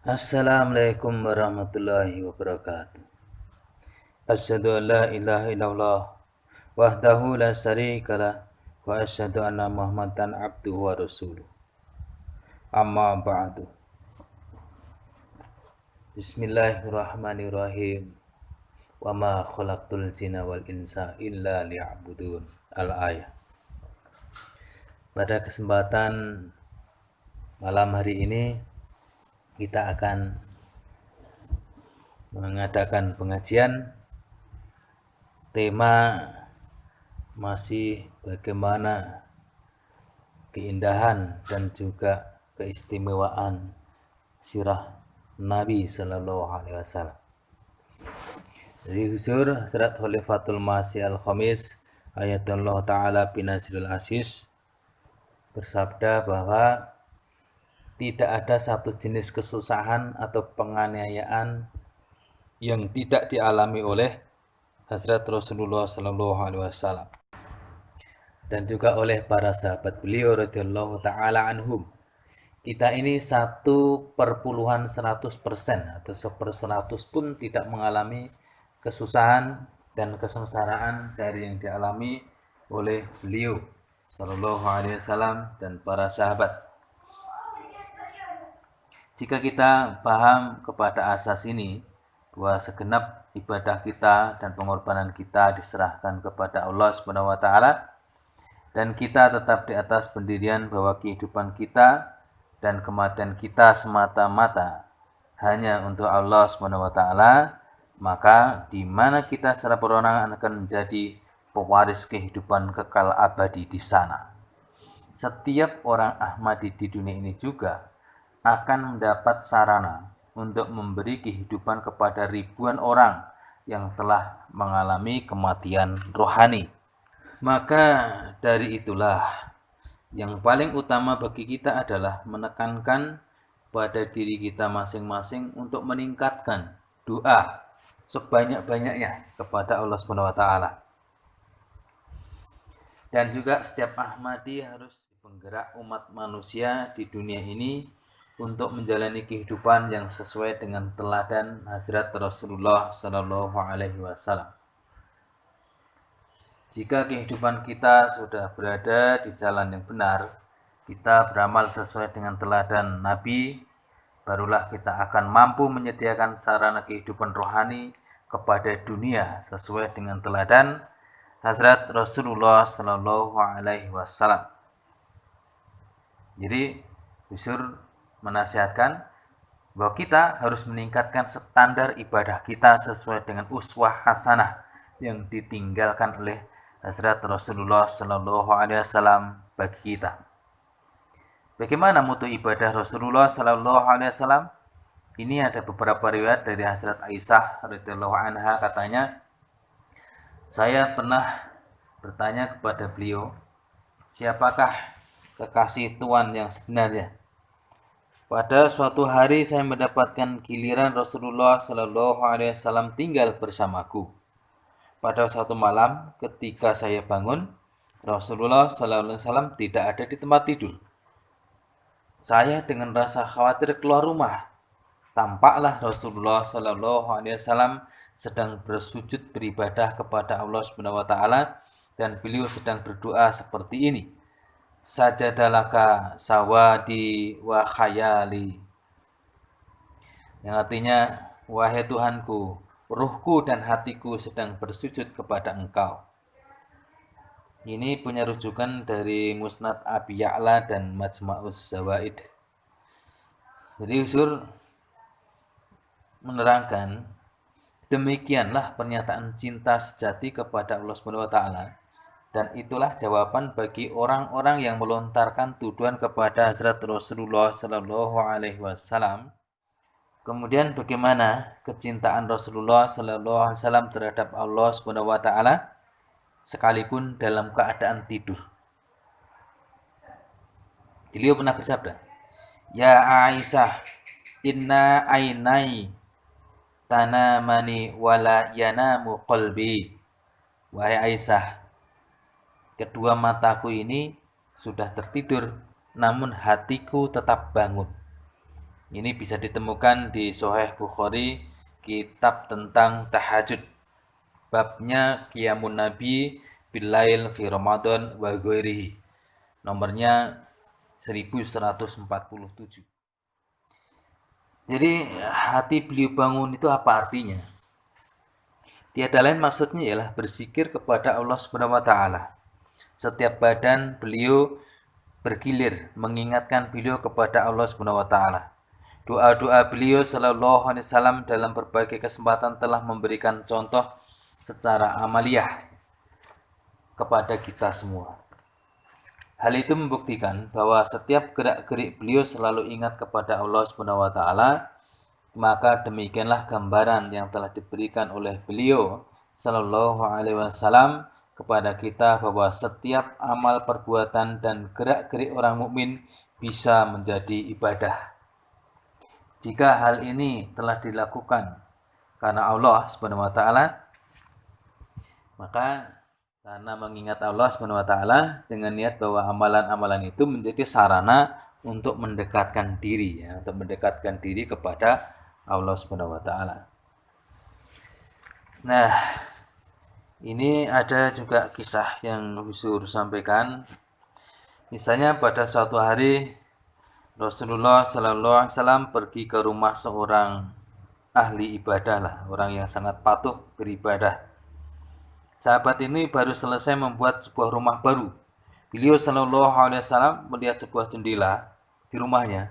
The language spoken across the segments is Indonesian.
Assalamualaikum warahmatullahi wabarakatuh. Asyhadu an la ilaha illallah wahdahu la syarikalah wa asyhadu anna Muhammadan abduhu wa rasuluh. Amma ba'du. Bismillahirrahmanirrahim. Wa ma khalaqtul jinna wal insa illa liya'budun. Al-ayah. Pada kesempatan malam hari ini kita akan mengadakan pengajian. Tema masih bagaimana keindahan dan juga keistimewaan sirah Nabi Sallallahu Alaihi Wasallam. Dari Huzur Surat Khalifatul Masih Al-Khamis ayat Allah Ta'ala binasril asis bersabda bahwa tidak ada satu jenis kesusahan atau penganiayaan yang tidak dialami oleh Hazrat Rasulullah Sallallahu Alaihi Wasallam dan juga oleh para sahabat beliau radhiyallahu taala anhum. Kita ini 1/100% atau 1/100 pun tidak mengalami kesusahan dan kesengsaraan dari yang dialami oleh beliau sallallahu alaihi wasallam dan para sahabat. Jika kita paham kepada asas ini, bahwa segenap ibadah kita dan pengorbanan kita diserahkan kepada Allah Subhanahu wa taala, dan kita tetap di atas pendirian bahwa kehidupan kita dan kematian kita semata-mata hanya untuk Allah Subhanahu wa taala, maka di mana kita secara perorangan akan menjadi pewaris kehidupan kekal abadi di sana. Setiap orang Ahmadi di dunia ini juga akan mendapat sarana untuk memberi kehidupan kepada ribuan orang yang telah mengalami kematian rohani. Maka dari itulah yang paling utama bagi kita adalah menekankan pada diri kita masing-masing untuk meningkatkan doa sebanyak-banyaknya kepada Allah Subhanahu wa taala. Dan juga setiap Ahmadi harus penggerak umat manusia di dunia ini untuk menjalani kehidupan yang sesuai dengan teladan Hazrat Rasulullah Sallallahu Alaihi Wasallam. Jika kehidupan kita sudah berada di jalan yang benar, kita beramal sesuai dengan teladan Nabi, barulah kita akan mampu menyediakan sarana kehidupan rohani kepada dunia sesuai dengan teladan Hazrat Rasulullah Sallallahu Alaihi Wasallam. Jadi, Huzur menasihatkan bahwa kita harus meningkatkan standar ibadah kita sesuai dengan uswah hasanah yang ditinggalkan oleh Hazrat Rasulullah Sallallahu Alaihi Wasallam bagi kita. Bagaimana mutu ibadah Rasulullah Sallallahu Alaihi Wasallam? Ini ada beberapa riwayat dari Hazrat Aisyah radhiyallahu anha, katanya, saya pernah bertanya kepada beliau, siapakah kekasih Tuhan yang sebenarnya? Pada suatu hari saya mendapatkan giliran Rasulullah Sallallahu Alaihi Wasallam tinggal bersamaku. Pada suatu malam ketika saya bangun, Rasulullah SAW tidak ada di tempat tidur. Saya dengan rasa khawatir keluar rumah. Tampaklah Rasulullah SAW sedang bersujud beribadah kepada Allah Subhanahu wa taala dan beliau sedang berdoa seperti ini. Sajadalaka sawadi wa khayali. Yang artinya, wahai Tuhanku, ruhku dan hatiku sedang bersujud kepada Engkau. Ini punya rujukan dari Musnad Abi Ya'la dan Majma'uz Zawaid. Jadi Huzur menerangkan, demikianlah pernyataan cinta sejati kepada Allah Subhanahu wa taala, dan itulah jawaban bagi orang-orang yang melontarkan tuduhan kepada Hazrat Rasulullah Sallallahu Alaihi Wasallam. Kemudian bagaimana kecintaan Rasulullah Sallallahu Alaihi Wasallam terhadap Allah Subhanahu Wa Taala sekalipun dalam keadaan tidur. Beliau pernah bersabda, Ya Aisyah, inna ainai tanamani wala yanamu qalbi. Wahai Aisyah, kedua mataku ini sudah tertidur, namun hatiku tetap bangun. Ini bisa ditemukan di Sahih Bukhari, kitab tentang tahajud. Babnya Qiyamun Nabi Bilail fi Ramadan wa ghairihi. Nomornya 1147. Jadi hati beliau bangun itu apa artinya? Tiada lain maksudnya ialah berzikir kepada Allah Subhanahu wa taala. Setiap badan beliau bergilir mengingatkan beliau kepada Allah Subhanahu wa taala. Doa-doa beliau sallallahu alaihi wasallam dalam berbagai kesempatan telah memberikan contoh secara amaliyah kepada kita semua. Hal itu membuktikan bahwa setiap gerak-gerik beliau selalu ingat kepada Allah Subhanahu wa taala. Maka demikianlah gambaran yang telah diberikan oleh beliau sallallahu alaihi wasallam kepada kita bahwa setiap amal perbuatan dan gerak-gerik orang mukmin bisa menjadi ibadah. Jika hal ini telah dilakukan karena Allah Subhanahu wa taala, maka karena mengingat Allah Subhanahu wa taala dengan niat bahwa amalan-amalan itu menjadi sarana untuk mendekatkan diri untuk mendekatkan diri kepada Allah Subhanahu wa taala. Nah, ini ada juga kisah yang Husur sampaikan. Misalnya pada suatu hari Rasulullah sallallahu alaihi wasallam pergi ke rumah seorang ahli ibadah lah, orang yang sangat patuh beribadah. Sahabat ini baru selesai membuat sebuah rumah baru. Beliau sallallahu alaihi wasallam melihat sebuah jendela di rumahnya.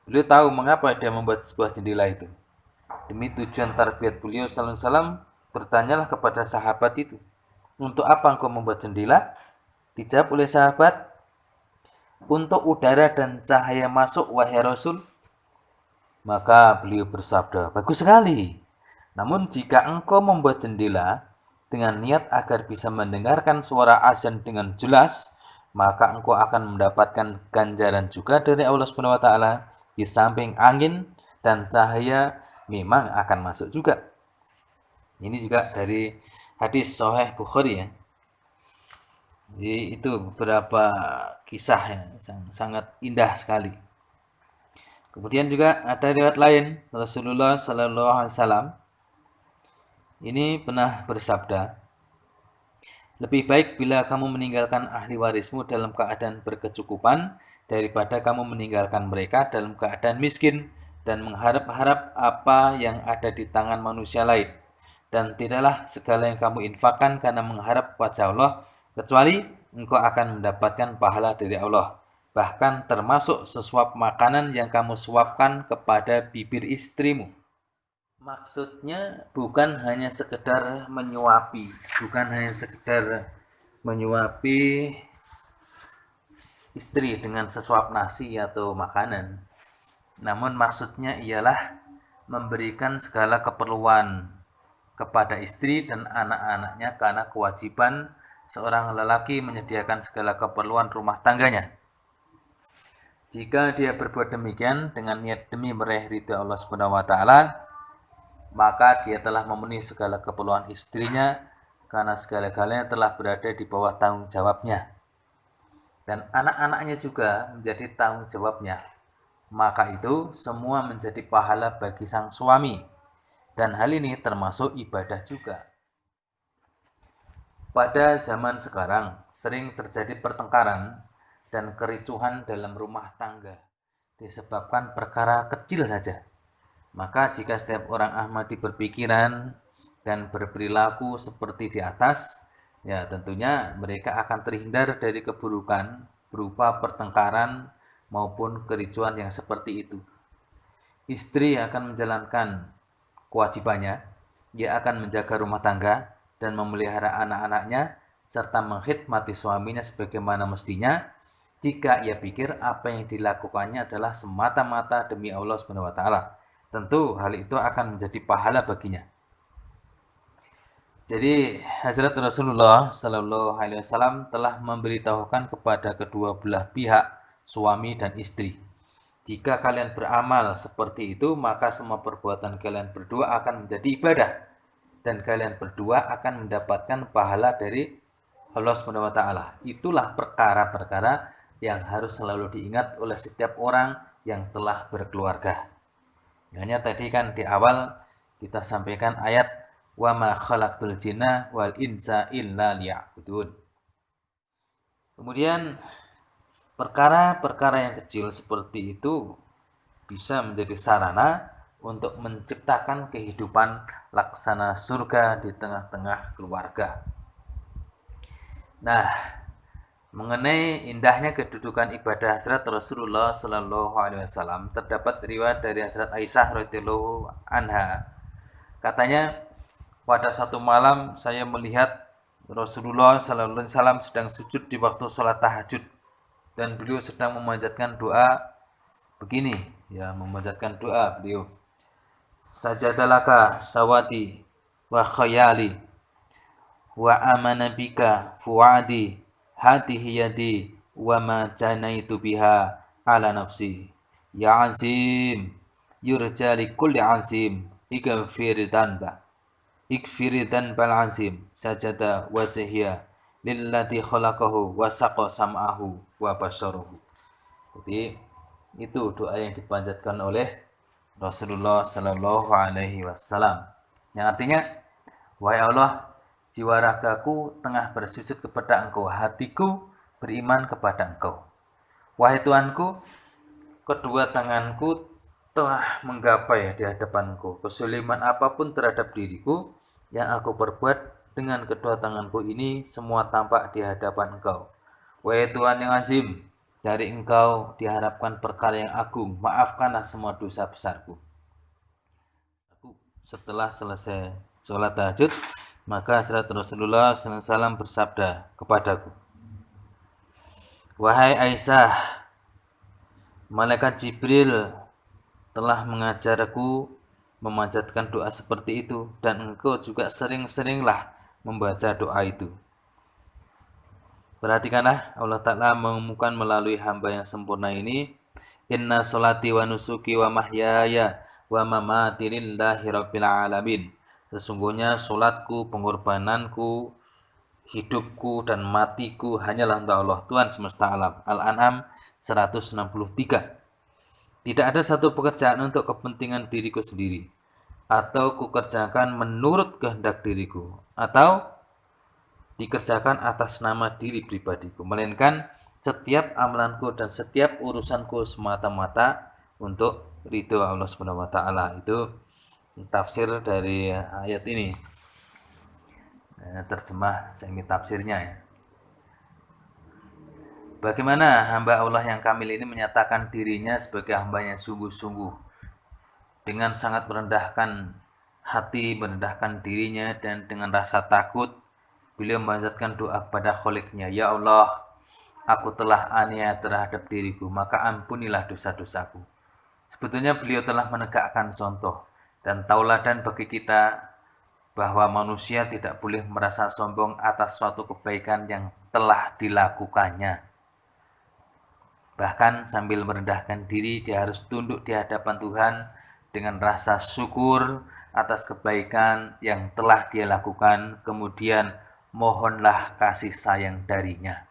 Beliau tahu mengapa dia membuat sebuah jendela itu. Demi tujuan tarbiyat beliau sallallahu alaihi wasallam, bertanyalah kepada sahabat itu, "Untuk apa engkau membuat jendela?" Dijawab oleh sahabat, "Untuk udara dan cahaya masuk, wahai Rasul." Maka beliau bersabda, "Bagus sekali. Namun jika engkau membuat jendela dengan niat agar bisa mendengarkan suara azan dengan jelas, maka engkau akan mendapatkan ganjaran juga dari Allah Subhanahu wa taala. Di samping angin dan cahaya memang akan masuk juga." Ini juga dari hadis Sahih Bukhari ya. Jadi itu beberapa kisah yang sangat indah sekali. Kemudian juga ada riwayat lain, Rasulullah sallallahu alaihi wasallam ini pernah bersabda, "Lebih baik bila kamu meninggalkan ahli warismu dalam keadaan berkecukupan daripada kamu meninggalkan mereka dalam keadaan miskin dan mengharap-harap apa yang ada di tangan manusia lain. Dan tidaklah segala yang kamu infakkan karena mengharap wajah Allah, kecuali engkau akan mendapatkan pahala dari Allah. Bahkan termasuk sesuap makanan yang kamu suapkan kepada bibir istrimu." Maksudnya bukan hanya sekedar menyuapi, istri dengan sesuap nasi atau makanan. Namun maksudnya ialah memberikan segala keperluan kepada istri dan anak-anaknya karena kewajiban seorang lelaki menyediakan segala keperluan rumah tangganya. Jika dia berbuat demikian dengan niat demi meraih ridha Allah Subhanahu wa taala, maka dia telah memenuhi segala keperluan istrinya karena segala-galanya telah berada di bawah tanggung jawabnya. Dan anak-anaknya juga menjadi tanggung jawabnya. Maka itu semua menjadi pahala bagi sang suami. Dan hal ini termasuk ibadah juga. Pada zaman sekarang sering terjadi pertengkaran dan kericuhan dalam rumah tangga disebabkan perkara kecil saja. Maka jika setiap orang Ahmadi berpikiran dan berperilaku seperti di atas, ya tentunya mereka akan terhindar dari keburukan berupa pertengkaran maupun kericuhan yang seperti itu. Istri akan menjalankan kewajibannya, dia akan menjaga rumah tangga dan memelihara anak-anaknya serta mengkhidmati suaminya sebagaimana mestinya jika ia pikir apa yang dilakukannya adalah semata-mata demi Allah Subhanahu wa taala. Tentu hal itu akan menjadi pahala baginya. Jadi Hazrat Rasulullah sallallahu alaihi wasallam telah memberitahukan kepada kedua belah pihak, suami dan istri, jika kalian beramal seperti itu, maka semua perbuatan kalian berdua akan menjadi ibadah. Dan kalian berdua akan mendapatkan pahala dari Allah Subhanahu wa taala. Itulah perkara-perkara yang harus selalu diingat oleh setiap orang yang telah berkeluarga. Hanya tadi kan di awal kita sampaikan ayat wa ma khalaqtul jinna wal insa illa liya'budun. Kemudian perkara-perkara yang kecil seperti itu bisa menjadi sarana untuk menciptakan kehidupan laksana surga di tengah-tengah keluarga. Nah, mengenai indahnya kedudukan ibadah Hazrat Rasulullah Sallallahu Alaihi Wasallam, terdapat riwayat dari Hazrat Aisyah radhiyallahu anha. Katanya, pada satu malam saya melihat Rasulullah Sallallahu Alaihi Wasallam sedang sujud di waktu sholat tahajud dan beliau sedang memanjatkan doa begini, ya, memanjatkan doa beliau. Sajadalaka sawati wa khayali wa amana bika fuadi hatihi yadi wa ma janaitu biha ala nafsi ya azim yurja li kulli azim ikfiri dhanbal azim sajada wajhiya lilladzi khalaqahu wa saqa sam'ahu wa basaruhu. Jadi itu doa yang dipanjatkan oleh Rasulullah Sallallahu Alaihi Wasallam, yang artinya, wahai Allah, jiwa ragaku tengah bersujud kepada Engkau, hatiku beriman kepada Engkau. Wahai Tuhanku, kedua tanganku telah menggapai di hadapan Engkau. Kezaliman apapun terhadap diriku yang aku perbuat dengan kedua tanganku ini semua tampak di hadapan Engkau. Wahai Tuhan yang azim, dari Engkau diharapkan perkara yang agung, maafkanlah semua dosa besarku. Setelah selesai sholat tahajud, maka Hazrat Rasulullah SAW bersabda kepadaku, wahai Aisyah, malaikat Jibril telah mengajarku memanjatkan doa seperti itu, dan engkau juga sering-seringlah membaca doa itu. Perhatikanlah, Allah Ta'ala mengumumkan melalui hamba yang sempurna ini, inna sholati wa nusuki wa mahyaya wa mamati lillahi rabbil alamin. Sesungguhnya sholatku, pengorbananku, hidupku dan matiku hanyalah untuk Allah, Tuhan semesta alam. Al-An'am 163. Tidak ada satu pekerjaan untuk kepentingan diriku sendiri, atau kukerjakan menurut kehendak diriku, atau dikerjakan atas nama diri pribadiku, melainkan setiap amalanku dan setiap urusanku semata-mata untuk ridho Allah Subhanahu wa taala. Itu tafsir dari ayat ini. Terjemah semi tafsirnya ya. Bagaimana hamba Allah yang kamil ini menyatakan dirinya sebagai hamba yang sungguh-sungguh dengan sangat merendahkan hati, merendahkan dirinya, dan dengan rasa takut beliau memanjatkan doa kepada Kholiknya, ya Allah, aku telah aniaya terhadap diriku, maka ampunilah dosa-dosaku. Sebetulnya beliau telah menegakkan contoh dan tauladan bagi kita bahwa manusia tidak boleh merasa sombong atas suatu kebaikan yang telah dilakukannya. Bahkan sambil merendahkan diri, dia harus tunduk di hadapan Tuhan dengan rasa syukur atas kebaikan yang telah dia lakukan, kemudian mohonlah kasih sayang darinya.